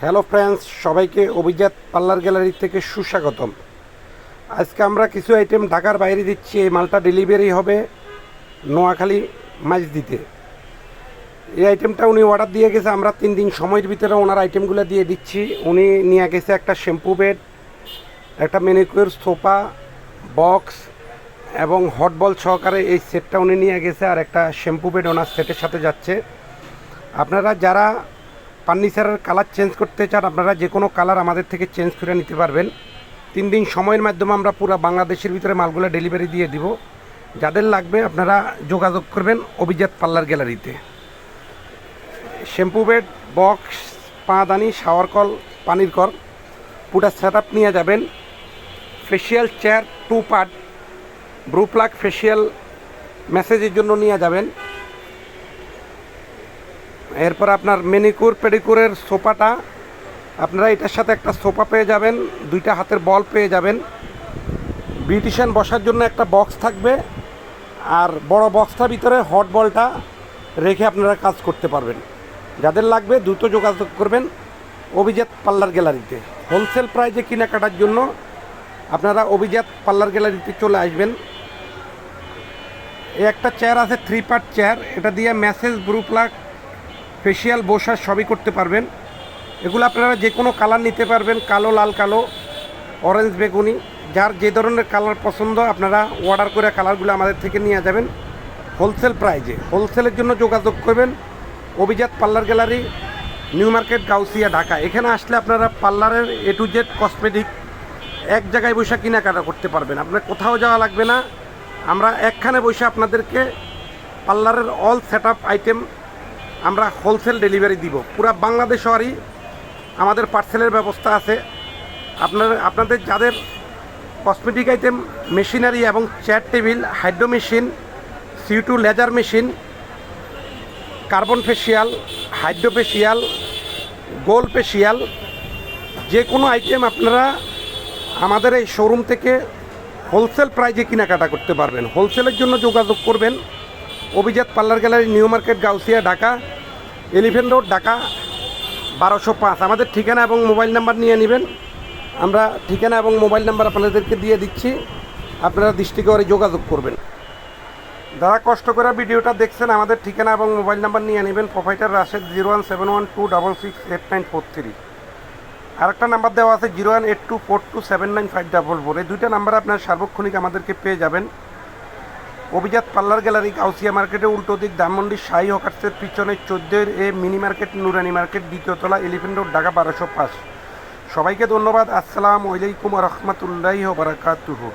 Hello friends, সবাইকে অভিজাত parlour gallery থেকে সুস্বাগতম। আজকে আমরা কিছু আইটেম ঢাকার বাইরে দিচ্ছি। এই মালটা ডেলিভারি হবে নোয়াখালী মাইজদিতে। এই আইটেমটা উনি অর্ডার দিয়ে গেছে, আমরা 3 দিন সময়ের ভিতরে ওনার আইটেমগুলো দিয়ে দিচ্ছি। উনি নিয়ে গেছে একটা শ্যাম্পু বেড, একটা ম্যানিকিউর সোফা বক্স এবং হট বল সহকারে এই সেটটা উনি নিয়ে গেছে, আর একটা শ্যাম্পু বেড ওনার সেটের সাথে যাচ্ছে। আপনারা যারা ফার্নিচারের কালার চেঞ্জ করতে চান, আপনারা যে কোনো কালার আমাদের থেকে চেঞ্জ করে নিতে পারবেন। 3 দিন সময়ের মাধ্যমে আমরা পুরো বাংলাদেশের ভিতরে মালগুলো ডেলিভারি দিয়ে দিব। যাদের লাগবে আপনারা যোগাযোগ করবেন অভিজাত পার্লার গ্যালারিতে। শ্যাম্পু বেড, বক্স, পাদানি, শাওয়ার কল, পানির কল পুরো সেট আপ নিয়ে যাবেন। ফেসিয়াল চেয়ার 2 পার্ট ব্রু প্লাগ ফেসিয়াল ম্যাসেজের জন্য নিয়ে যাবেন। এরপর আপনার ম্যানিকিউর পেডিকিউরের সোফাটা আপনারা এটার সাথে একটা সোফা পেয়ে যাবেন, 2টা হাতের বল পেয়ে যাবেন। বিউটিশিয়ান বসার জন্য একটা বক্স থাকবে, আর বড় বক্সটার ভিতরে হট বলটা রেখে আপনারা কাজ করতে পারবেন। যাদের লাগবে দ্রুত যোগাযোগ করবেন অভিজাত পার্লার গ্যালারিতে। হোলসেল প্রাইজে কেনাকাটার জন্য আপনারা অভিজাত পার্লার গ্যালারিতে চলে আসবেন। এই একটা চেয়ার আছে 3 পার্ট চেয়ার, এটা দিয়ে ম্যাসেজ, ব্রু প্লাগ, ফেসিয়াল, বসার সবই করতে পারবেন। এগুলো আপনারা যে কোনো কালার নিতে পারবেন, কালো, লাল কালো, অরেঞ্জ, বেগুনি, যার যে ধরনের কালার পছন্দ আপনারা অর্ডার করে কালারগুলো আমাদের থেকে নিয়ে যাবেন হোলসেল প্রাইজে। হোলসেলের জন্য যোগাযোগ করবেন অভিজাত parlour gallery, new market, Gausia, Dhaka. এখানে আসলে আপনারা পার্লারের A to Z কসমেটিক এক জায়গায় বসে কেনাকাটা করতে পারবেন। আপনার কোথাও যাওয়া লাগবে না, আমরা একখানে বসে আপনাদেরকে পার্লারের অল সেট আপ আইটেম আমরা হোলসেল ডেলিভারি দিব। পুরা বাংলাদেশেরই আমাদের পার্সেলের ব্যবস্থা আছে। আপনাদের যাদের কসমেটিক আইটেম, মেশিনারি এবং chair table, hydro machine, CO2 laser machine, carbon facial, hydro facial, gold facial, যে কোনো আইটেম আপনারা আমাদের এই শোরুম থেকে হোলসেল প্রাইজে কেনাকাটা করতে পারবেন। হোলসেলের জন্য যোগাযোগ করবেন অভিজাত parlour gallery, new market, Gausia, Dhaka, elephant road, Dhaka 1205। আমাদের ঠিকানা এবং মোবাইল নাম্বার নিয়ে নেবেন। আমরা ঠিকানা এবং মোবাইল নাম্বার আপনাদেরকে দিয়ে দিচ্ছি, আপনারা দৃষ্টি করে যোগাযোগ করবেন। যারা কষ্ট করে ভিডিওটা দেখছেন, আমাদের ঠিকানা এবং মোবাইল নাম্বার নিয়ে নেবেন। প্রোপাইটার রাশেদ 01712668943। আরেকটা নাম্বার দেওয়া আছে 0182427954। এই 2টা নাম্বারে আপনার সার্বক্ষণিক আমাদেরকে পেয়ে যাবেন। অভিজাত পার্লার গ্যালারি, গাউসিয়া মার্কেটে উল্টো দিক, ধানমন্ডি শাহী হকার্সের পিছনে 14 মিনি মার্কেট, নুরানি মার্কেট, 2য় তলা, এলিফ্যান্ট রোড, ঢাকা 1205। সবাইকে ধন্যবাদ। আসসালামু আলাইকুম ওয়া রাহমাতুল্লাহি ওয়া বারাকাতুহু।